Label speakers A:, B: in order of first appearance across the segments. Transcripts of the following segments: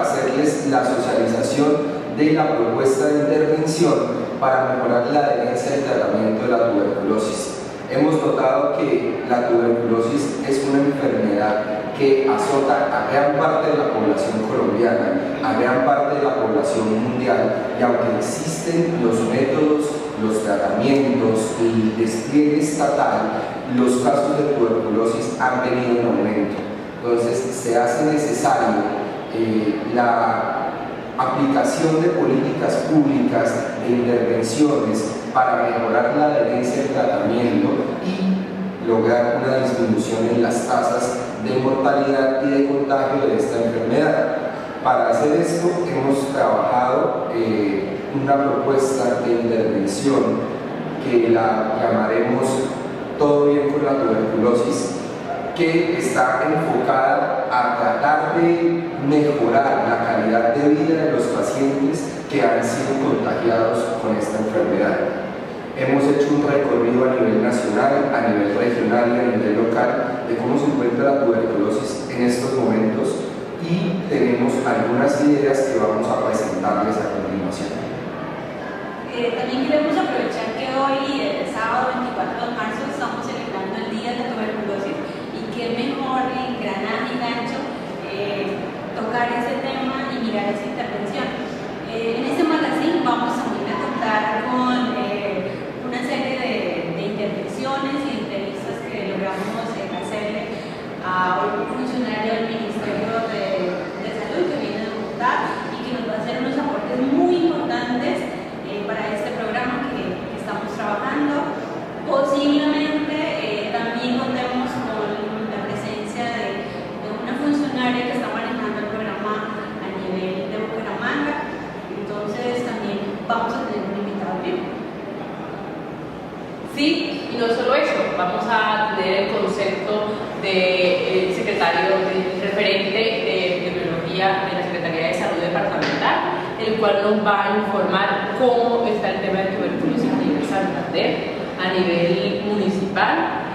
A: hacerles la socialización de la propuesta de intervención para mejorar la adherencia al tratamiento de la tuberculosis. Hemos notado que la tuberculosis es una enfermedad que azota a gran parte de la población colombiana, a gran parte de la población mundial, y aunque existen los métodos, los tratamientos y el despliegue estatal, los casos de tuberculosis han venido en aumento. Entonces se hace necesario la aplicación de políticas públicas, de intervenciones para mejorar la adherencia al tratamiento y lograr una disminución en las tasas de mortalidad y de contagio de esta enfermedad. Para hacer esto hemos trabajado una propuesta de intervención que la llamaremos Todo bien con la tuberculosis, que está enfocada a tratar de mejorar la calidad de vida de los pacientes que han sido contagiados con esta enfermedad. Hemos hecho un recorrido a nivel nacional, a nivel regional y a nivel local de cómo se encuentra la tuberculosis en estos momentos y tenemos algunas ideas que vamos a presentarles a continuación.
B: También queremos aprovechar que hoy, el sábado 24 de marzo, estamos celebrando el Día de la Tuberculosis y qué mejor engranaje y gancho tocar ese tema y mirar esa intervención. En este magazine vamos también a contar con una serie de intervenciones y entrevistas que logramos hacerle a un funcionario del Ministerio de Salud que viene de Bogotá y que nos va a hacer unos aportes muy importantes para este programa que estamos trabajando. Posiblemente también contemos con la presencia de una funcionaria que está manejando el programa a nivel de Bucaramanga. Entonces también vamos a tener un invitado vivo.
C: Sí, y no solo eso, vamos a tener el concepto del secretario, del referente de biología de la Secretaría de Salud Departamental, el cual nos va a informar cómo está el tema de tuberculosis a nivel Santander, a nivel municipal.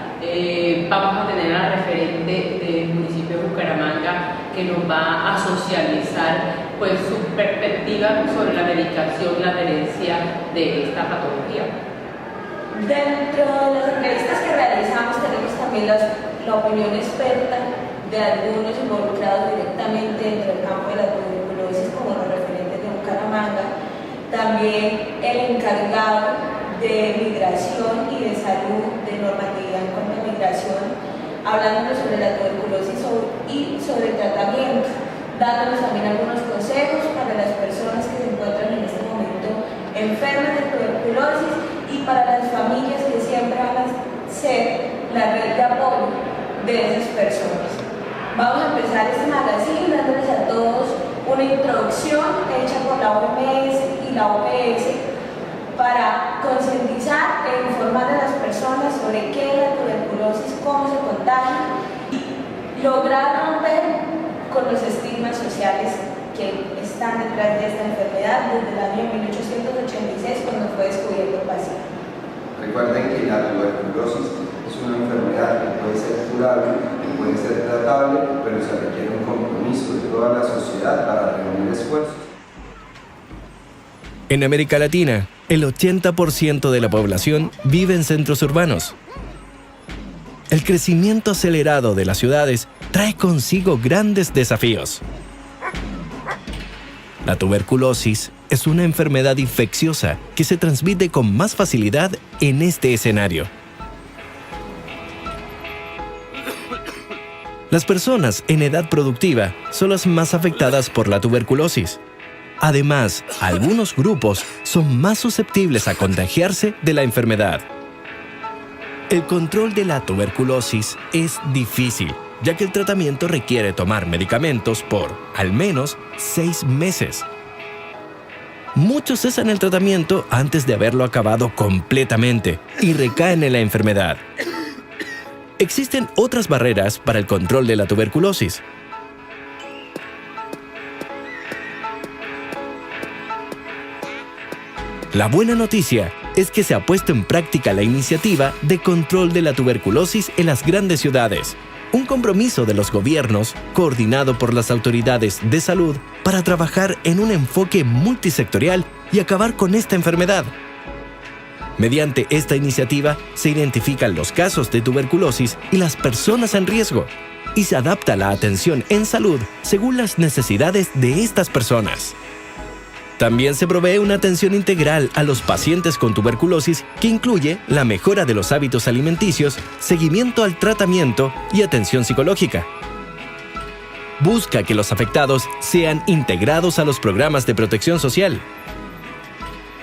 C: Vamos a tener al referente del municipio de Bucaramanga que nos va a socializar pues, su perspectiva sobre la medicación, la adherencia de esta patología.
D: Dentro de las entrevistas que realizamos tenemos también la opinión experta de algunos involucrados directamente dentro del campo de la tuberculosis, como los referentes de Bucaramanga, también el encargado de migración y de salud, de normatividad en cuanto a migración, hablándonos sobre la tuberculosis y sobre el tratamiento, dándonos también algunos consejos para las personas que se encuentran en este momento enfermas de tuberculosis y para las familias que siempre van a ser la red de apoyo de esas personas. Vamos a empezar este magazine dándoles a todos una introducción hecha por la OMS y la OPS para concientizar e informar a las personas sobre qué es la tuberculosis, cómo se contagia y lograr romper con los estigmas sociales que están detrás de esta enfermedad desde el año 1886 cuando fue descubierto el paciente.
A: Recuerden que la tuberculosis es una enfermedad que puede ser curable, que puede ser tratable, pero se requiere un compromiso de toda la sociedad para reunir esfuerzos.
E: En América Latina, el 80% de la población vive en centros urbanos. El crecimiento acelerado de las ciudades trae consigo grandes desafíos. La tuberculosis es una enfermedad infecciosa que se transmite con más facilidad en este escenario. Las personas en edad productiva son las más afectadas por la tuberculosis. Además, algunos grupos son más susceptibles a contagiarse de la enfermedad. El control de la tuberculosis es difícil, ya que el tratamiento requiere tomar medicamentos por, al menos, 6 meses. Muchos cesan el tratamiento antes de haberlo acabado completamente y recaen en la enfermedad. Existen otras barreras para el control de la tuberculosis. La buena noticia es que se ha puesto en práctica la iniciativa de control de la tuberculosis en las grandes ciudades Un compromiso de los gobiernos, coordinado por las autoridades de salud, para trabajar en un enfoque multisectorial y acabar con esta enfermedad. Mediante esta iniciativa se identifican los casos de tuberculosis y las personas en riesgo, y se adapta la atención en salud según las necesidades de estas personas. También se provee una atención integral a los pacientes con tuberculosis que incluye la mejora de los hábitos alimenticios, seguimiento al tratamiento y atención psicológica. Busca que los afectados sean integrados a los programas de protección social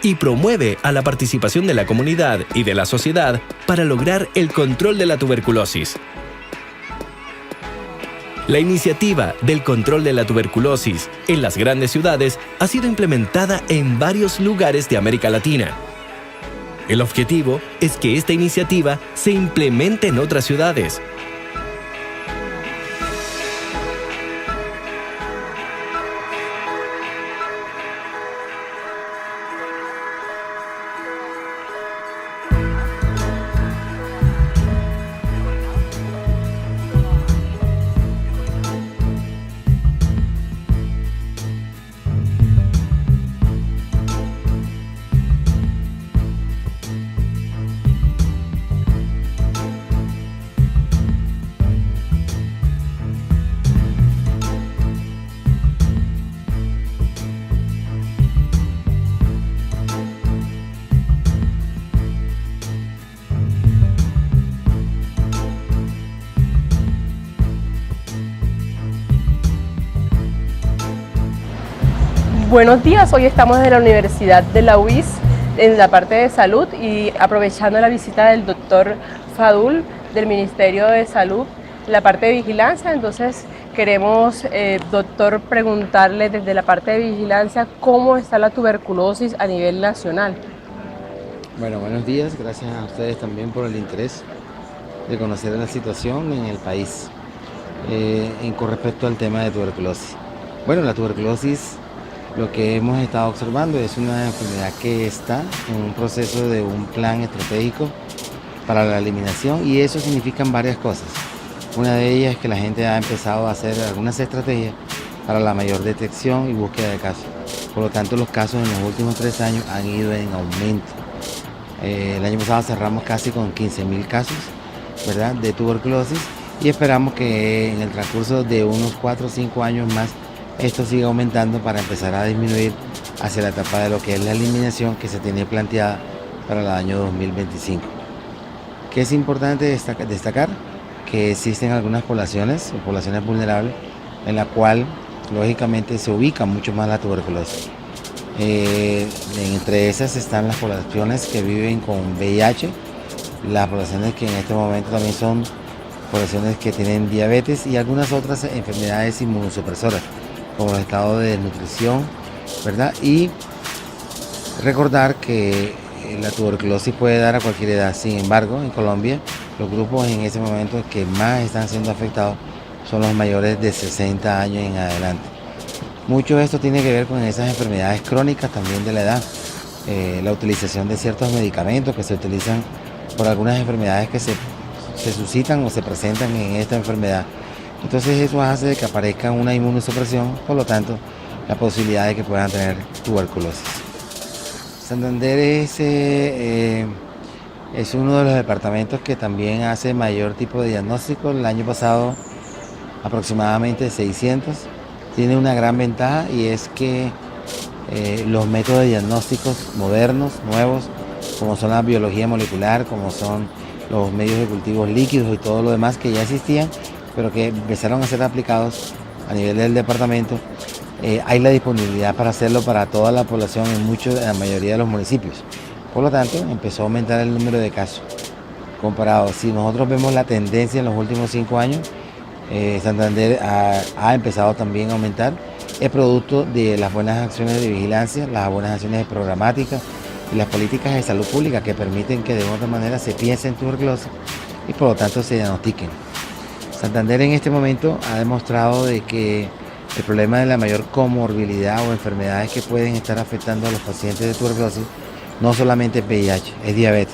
E: y promueve a la participación de la comunidad y de la sociedad para lograr el control de la tuberculosis. La iniciativa del control de la tuberculosis en las grandes ciudades ha sido implementada en varios lugares de América Latina. El objetivo es que esta iniciativa se implemente en otras ciudades.
C: Buenos días, hoy estamos en la Universidad de la UIS en la parte de salud y aprovechando la visita del doctor Fadul del Ministerio de Salud, la parte de vigilancia. Entonces queremos, doctor, preguntarle desde la parte de vigilancia cómo está la tuberculosis a nivel nacional.
F: Bueno, buenos días, gracias a ustedes también por el interés de conocer la situación en el país con respecto al tema de tuberculosis. Bueno, la tuberculosis, lo que hemos estado observando es una enfermedad que está en un proceso de un plan estratégico para la eliminación, y eso significan varias cosas. Una de ellas es que la gente ha empezado a hacer algunas estrategias para la mayor detección y búsqueda de casos. Por lo tanto, los casos en los últimos 3 años han ido en aumento. El año pasado cerramos casi con 15.000 casos, ¿verdad?, de tuberculosis, y esperamos que en el transcurso de unos 4 o 5 años más esto sigue aumentando para empezar a disminuir hacia la etapa de lo que es la eliminación que se tiene planteada para el año 2025. ¿Qué es importante destacar? Que existen algunas poblaciones vulnerables en la cual lógicamente se ubica mucho más la tuberculosis. Entre esas están las poblaciones que viven con VIH, las poblaciones que en este momento también son poblaciones que tienen diabetes y algunas otras enfermedades inmunosupresoras, como el estado de desnutrición, ¿verdad? Y recordar que la tuberculosis puede dar a cualquier edad. Sin embargo, en Colombia, los grupos en ese momento que más están siendo afectados son los mayores de 60 años en adelante. Mucho de esto tiene que ver con esas enfermedades crónicas también de la edad. La utilización de ciertos medicamentos que se utilizan por algunas enfermedades que se suscitan o se presentan en esta enfermedad. Entonces eso hace que aparezca una inmunosupresión, por lo tanto, la posibilidad de que puedan tener tuberculosis. Santander es uno de los departamentos que también hace mayor tipo de diagnóstico. El año pasado aproximadamente 600. Tiene una gran ventaja, y es que los métodos de diagnósticos modernos, nuevos, como son la biología molecular, como son los medios de cultivos líquidos y todo lo demás que ya existían, pero que empezaron a ser aplicados a nivel del departamento, hay la disponibilidad para hacerlo para toda la población en la mayoría de los municipios. Por lo tanto, empezó a aumentar el número de casos. Comparado, si nosotros vemos la tendencia en los últimos 5 años, Santander ha empezado también a aumentar. Es producto de las buenas acciones de vigilancia, las buenas acciones programáticas y las políticas de salud pública que permiten que de otra manera se piense en tuberculosis y por lo tanto se diagnostiquen. Santander en este momento ha demostrado de que el problema de la mayor comorbilidad o enfermedades que pueden estar afectando a los pacientes de tuberculosis no solamente es VIH, es diabetes.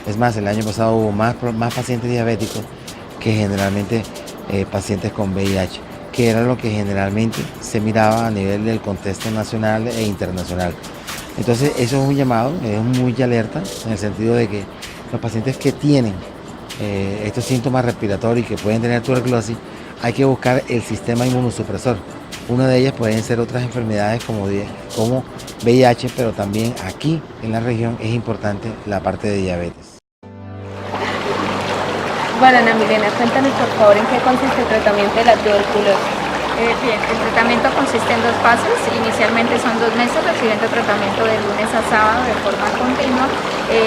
F: Es más, el año pasado hubo más pacientes diabéticos que generalmente pacientes con VIH, que era lo que generalmente se miraba a nivel del contexto nacional e internacional. Entonces eso es un llamado, es muy alerta en el sentido de que los pacientes que tienen estos síntomas respiratorios y que pueden tener tuberculosis, hay que buscar el sistema inmunosupresor. Una de ellas pueden ser otras enfermedades como VIH, pero también aquí en la región es importante la parte de diabetes.
D: Bueno, Ana Milena, cuéntanos por favor en qué consiste el tratamiento de la tuberculosis.
G: Bien, el tratamiento consiste en 2 fases. Inicialmente son 2 meses recibiendo tratamiento de lunes a sábado de forma continua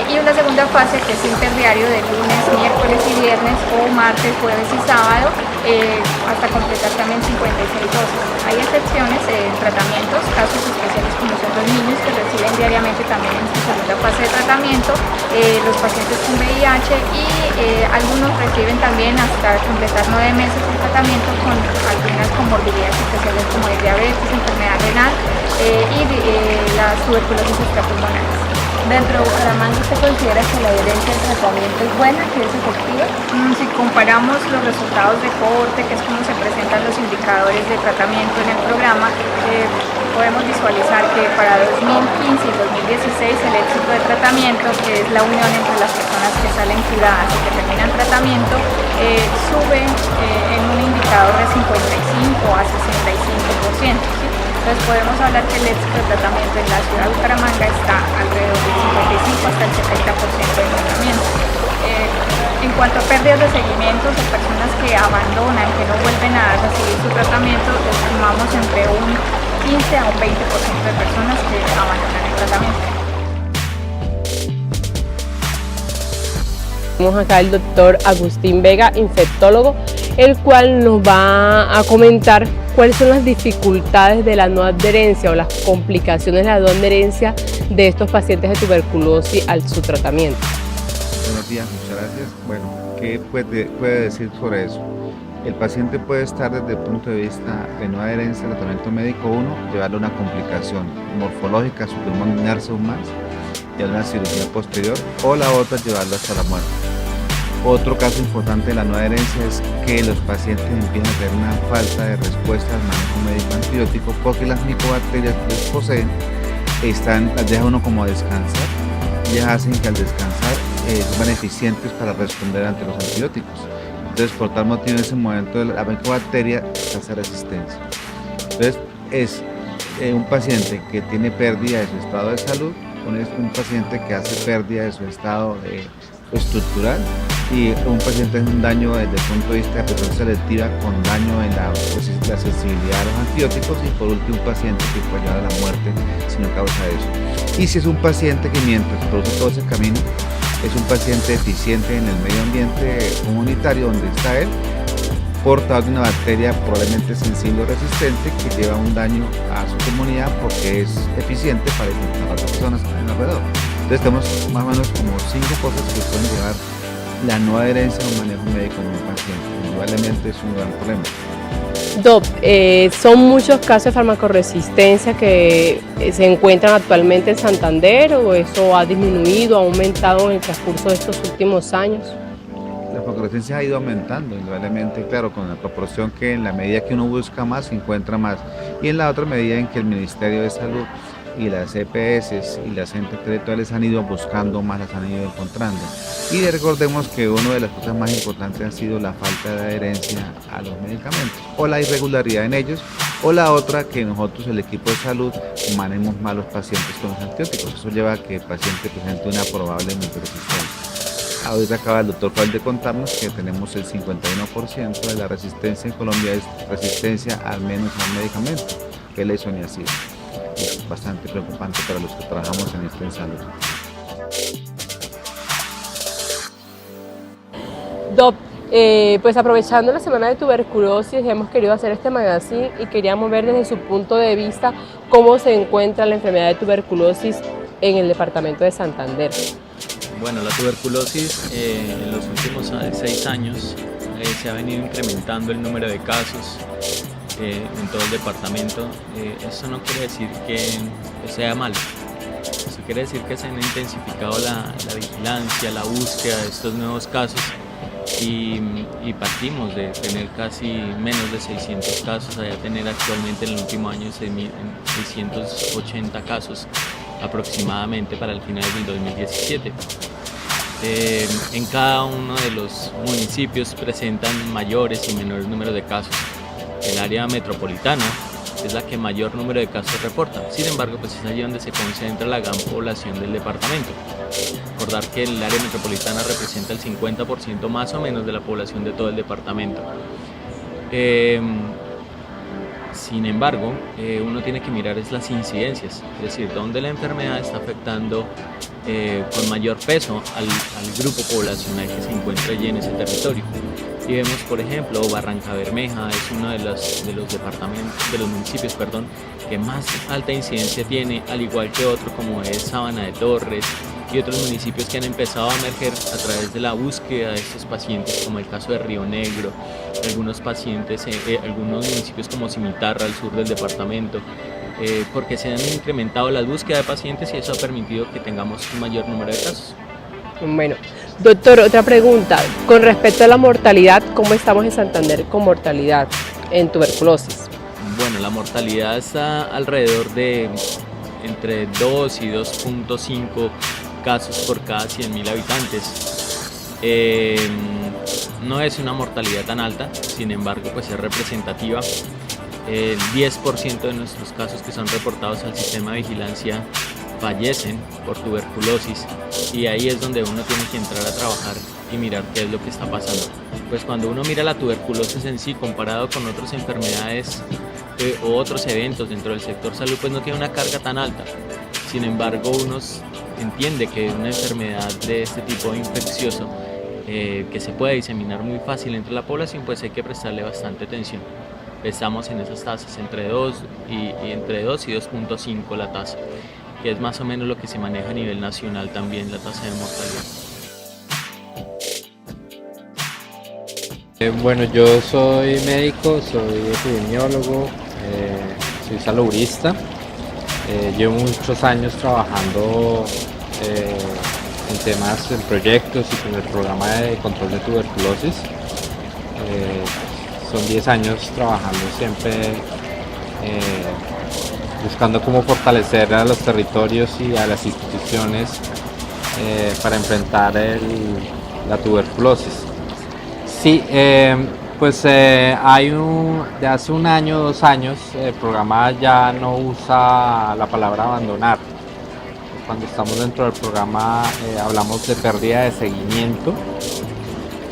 G: y una segunda fase que es interdiario de lunes, miércoles y viernes o martes, jueves y sábado hasta completar también 56 dosis. Hay excepciones en tratamientos, casos especiales como son los niños que reciben diariamente también en su segunda fase de tratamiento, los pacientes con VIH y algunos reciben también hasta completar 9 meses de tratamiento con algunas comorbilidades especiales como el diabetes, enfermedad renal y las tuberculosis extrapulmonares.
D: Dentro de Bucaramanga, ¿usted considera que la adherencia al tratamiento es buena, que es efectiva?
G: Si comparamos los resultados de cohorte, que es como se presentan los indicadores de tratamiento en el programa, podemos visualizar que para 2015 y 2016 el éxito de tratamiento, que es la unión entre las personas que salen curadas y que terminan tratamiento, sube en un indicador de 55 a 65%. ¿sí? Entonces podemos hablar que el éxito de tratamiento en la ciudad de Bucaramanga está alrededor del 55 hasta el 70% de tratamiento. En cuanto a pérdidas de seguimientos de personas que abandonan, que no vuelven a recibir su tratamiento, estimamos entre un 15 a un 20% de personas que abandonan el tratamiento.
C: Tenemos acá el doctor Agustín Vega, infectólogo, el cual nos va a comentar cuáles son las dificultades de la no adherencia o las complicaciones de la no adherencia de estos pacientes de tuberculosis a su tratamiento.
H: Buenos días, muchas gracias. Bueno, ¿qué puede decir sobre eso? El paciente puede estar desde el punto de vista de no adherencia al tratamiento médico, uno, llevarle una complicación morfológica, su pulmón inarse aún más, y a una cirugía posterior, o la otra, llevarlo hasta la muerte. Otro caso importante de la no adherencia es que los pacientes empiezan a tener una falta de respuesta al manejo médico antibiótico porque las micobacterias que los poseen las deja uno como a descansar y ellas hacen que al descansar son eficientes para responder ante los antibióticos. Entonces, por tal motivo, en ese momento la micobacteria hace resistencia. Entonces, es un paciente que tiene pérdida de su estado de salud, un paciente que hace pérdida de su estado estructural y un paciente con un daño desde el punto de vista de presión selectiva con daño en la sensibilidad a los antibióticos y por último un paciente que puede llevar a la muerte si no causa eso. Y si es un paciente que mientras produce todo ese camino, es un paciente deficiente en el medio ambiente comunitario donde está él, portador de una bacteria probablemente sensible o resistente que lleva un daño a su comunidad porque es eficiente para infectar a otras personas que están alrededor. Entonces tenemos más o menos como 5 cosas que pueden llevar la no adherencia a un manejo médico en un paciente. Indudablemente es un gran problema.
C: Doc, ¿son muchos casos de farmacoresistencia que se encuentran actualmente en Santander o eso ha disminuido, ha aumentado en el transcurso de estos últimos años?
H: La farmacoresistencia ha ido aumentando, indudablemente, claro, con la proporción que en la medida que uno busca más, se encuentra más. Y en la otra medida en que el Ministerio de Salud y las EPS y las entes intelectuales han ido buscando más, las han ido encontrando. Y recordemos que una de las cosas más importantes ha sido la falta de adherencia a los medicamentos o la irregularidad en ellos, o la otra que nosotros, el equipo de salud, manejemos mal los pacientes con los antibióticos. Eso lleva a que el paciente presente una probable microresistencia. Ahorita acaba el doctor Juan de contarnos que tenemos el 51% de la resistencia en Colombia es resistencia al menos a un medicamento, que es la isoniazida. Es bastante preocupante para los que trabajamos en esto en salud.
C: Doc, pues aprovechando la semana de tuberculosis hemos querido hacer este magazine y queríamos ver desde su punto de vista cómo se encuentra la enfermedad de tuberculosis en el departamento de Santander.
I: Bueno, la tuberculosis en los últimos 6 años se ha venido incrementando el número de casos en todo el departamento. Eso no quiere decir que sea malo, eso quiere decir que se ha intensificado la vigilancia, la búsqueda de estos nuevos casos y partimos de tener casi menos de 600 casos a tener actualmente en el último año 680 casos aproximadamente para el final del 2017. En cada uno de los municipios presentan mayores y menores números de casos. El área metropolitana es la que mayor número de casos reporta, sin embargo pues es allí donde se concentra la gran población del departamento. Recordar que el área metropolitana representa el 50% más o menos de la población de todo el departamento. Sin embargo, uno tiene que mirar es las incidencias, es decir, dónde la enfermedad está afectando con mayor peso al grupo poblacional que se encuentra allí en ese territorio. Y vemos, por ejemplo, Barrancabermeja es uno de los municipios que más alta incidencia tiene, al igual que otro como es Sabana de Torres y otros municipios que han empezado a emerger a través de la búsqueda de estos pacientes, como el caso de Río Negro, algunos municipios como Cimitarra, al sur del departamento, porque se han incrementado la búsqueda de pacientes y eso ha permitido que tengamos un mayor número de casos.
J: Bueno, doctor, otra pregunta. Con respecto a la mortalidad, ¿cómo estamos en Santander con mortalidad en tuberculosis?
I: Bueno, la mortalidad está alrededor de entre 2 y 2.5 casos por cada 100.000 habitantes. No es una mortalidad tan alta, sin embargo, pues es representativa. El 10% de nuestros casos que son reportados al sistema de vigilancia fallecen por tuberculosis, y ahí es donde uno tiene que entrar a trabajar y mirar qué es lo que está pasando. Pues cuando uno mira la tuberculosis en sí comparado con otras enfermedades o otros eventos dentro del sector salud, pues no tiene una carga tan alta. Sin embargo, uno entiende que una enfermedad de este tipo infeccioso que se puede diseminar muy fácil entre la población, pues hay que prestarle bastante atención. Estamos en esas tasas entre 2 y 2.5 la tasa, que es más o menos lo que se maneja a nivel nacional también, la tasa de mortalidad.
K: Bueno, yo soy médico, soy epidemiólogo, soy salubrista. Llevo muchos años trabajando en temas, en proyectos y con el programa de control de tuberculosis. Son 10 años trabajando siempre buscando cómo fortalecer a los territorios y a las instituciones para enfrentar la tuberculosis. Sí, pues de hace un año, 2 años, el programa ya no usa la palabra abandonar. Cuando estamos dentro del programa hablamos de pérdida de seguimiento,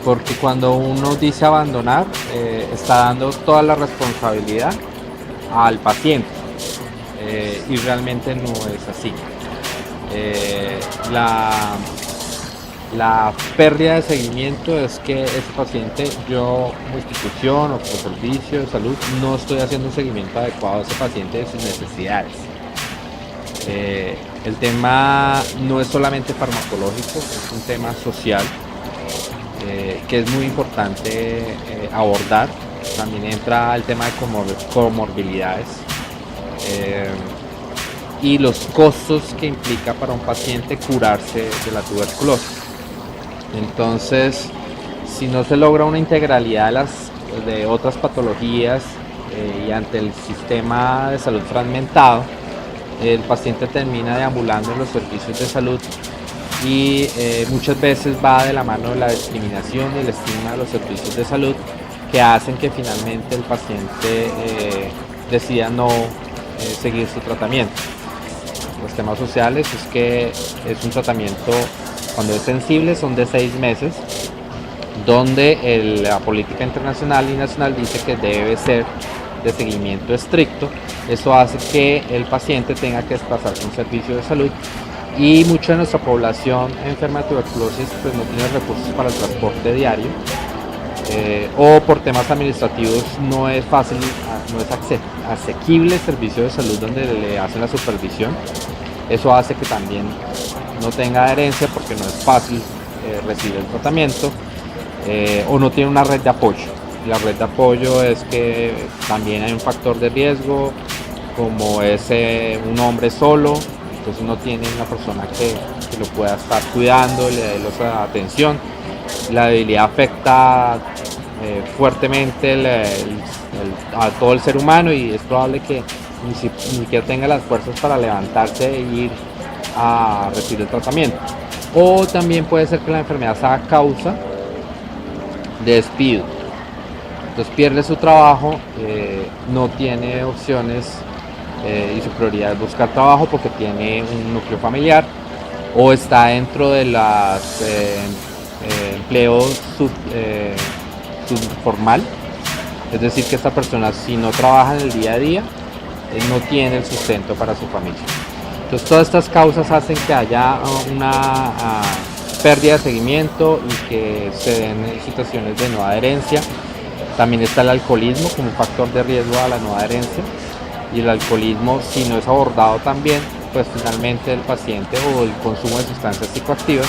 K: porque cuando uno dice abandonar, está dando toda la responsabilidad al paciente. Y realmente no es así. La pérdida de seguimiento es que ese paciente, yo como institución o como servicio de salud, no estoy haciendo un seguimiento adecuado a ese paciente de sus necesidades. El tema no es solamente farmacológico, es un tema social que es muy importante abordar. También entra el tema de comorbilidades. Y los costos que implica para un paciente curarse de la tuberculosis. Entonces, si no se logra una integralidad de otras patologías y ante el sistema de salud fragmentado, el paciente termina deambulando en los servicios de salud y muchas veces va de la mano de la discriminación y el estigma de los servicios de salud, que hacen que finalmente el paciente decida no seguir su tratamiento. Los temas sociales es que es un tratamiento, cuando es sensible, son de 6 meses, donde la política internacional y nacional dice que debe ser de seguimiento estricto. Eso hace que el paciente tenga que desplazarse a un servicio de salud, y mucha de nuestra población enferma de tuberculosis pues no tiene recursos para el transporte diario, o por temas administrativos no es fácil, no es asequible el servicio de salud donde le hacen la supervisión. Eso hace que también no tenga adherencia porque no es fácil recibir el tratamiento, o no tiene una red de apoyo. La red de apoyo es que también hay un factor de riesgo, como es un hombre solo, entonces no tiene una persona que lo pueda estar cuidando, le dé la atención. La debilidad afecta fuertemente a todo el ser humano y es probable que ni siquiera tenga las fuerzas para levantarse e ir a recibir el tratamiento. O también puede ser que la enfermedad sea causa de despido. Entonces pierde su trabajo, no tiene opciones y su prioridad es buscar trabajo porque tiene un núcleo familiar o está dentro de los empleos subformal. Es decir, que esta persona, si no trabaja en el día a día, no tiene el sustento para su familia. Entonces todas estas causas hacen que haya una pérdida de seguimiento y que se den situaciones de no adherencia. También está el alcoholismo como un factor de riesgo a la no adherencia, y el alcoholismo, si no es abordado también, pues finalmente el paciente o el consumo de sustancias psicoactivas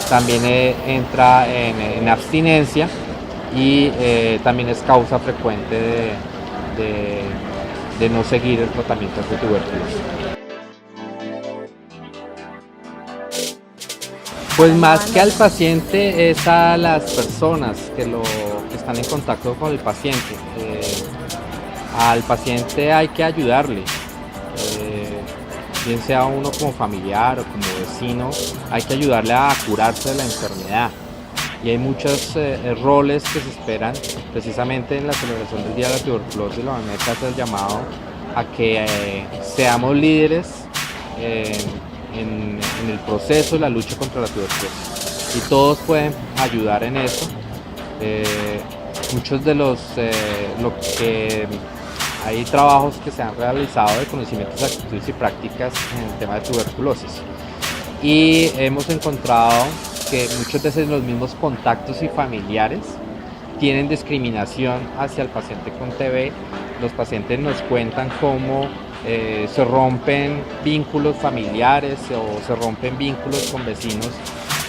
K: también entra en abstinencia y también es causa frecuente de no seguir el tratamiento de tuberculosis. Pues más que al paciente es a las personas que están en contacto con el paciente. Al paciente hay que ayudarle, bien sea uno como familiar o como vecino, hay que ayudarle a curarse de la enfermedad. Y hay muchos roles que se esperan precisamente en la celebración del Día de la Tuberculosis. La OMS hace el llamado a que seamos líderes en el proceso de la lucha contra la tuberculosis, y todos pueden ayudar en eso. Muchos de hay trabajos que se han realizado de conocimientos, actitudes y prácticas en el tema de tuberculosis, y hemos encontrado que muchas veces los mismos contactos y familiares tienen discriminación hacia el paciente con TB. Los pacientes nos cuentan cómo se rompen vínculos familiares o se rompen vínculos con vecinos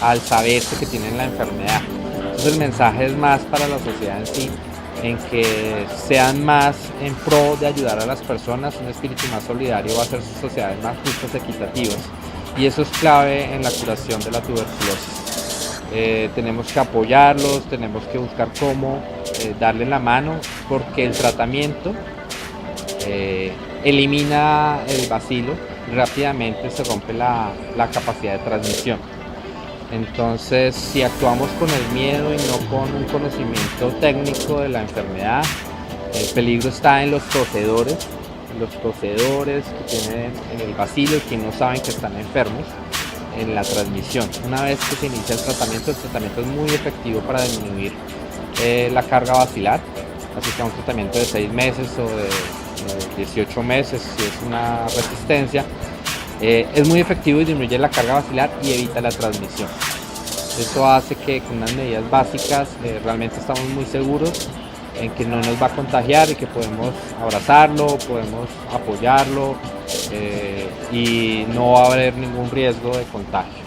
K: al saberse que tienen la enfermedad. Entonces el mensaje es más para la sociedad en sí, en que sean más en pro de ayudar a las personas. Un espíritu más solidario va a hacer sus sociedades más justas, equitativas, y eso es clave en la curación de la tuberculosis. Tenemos que apoyarlos, tenemos que buscar cómo darle la mano, porque el tratamiento elimina el bacilo y rápidamente se rompe la capacidad de transmisión. Entonces, si actuamos con el miedo y no con un conocimiento técnico de la enfermedad, el peligro está en los poseedores que tienen el bacilo y que no saben que están enfermos, en la transmisión. Una vez que se inicia el tratamiento es muy efectivo para disminuir la carga bacilar, así que un tratamiento de 6 meses o de 18 meses, si es una resistencia, es muy efectivo y disminuye la carga bacilar y evita la transmisión. Esto hace que con unas medidas básicas realmente estamos muy seguros en que no nos va a contagiar y que podemos abrazarlo, podemos apoyarlo y no va a haber ningún riesgo de contagio.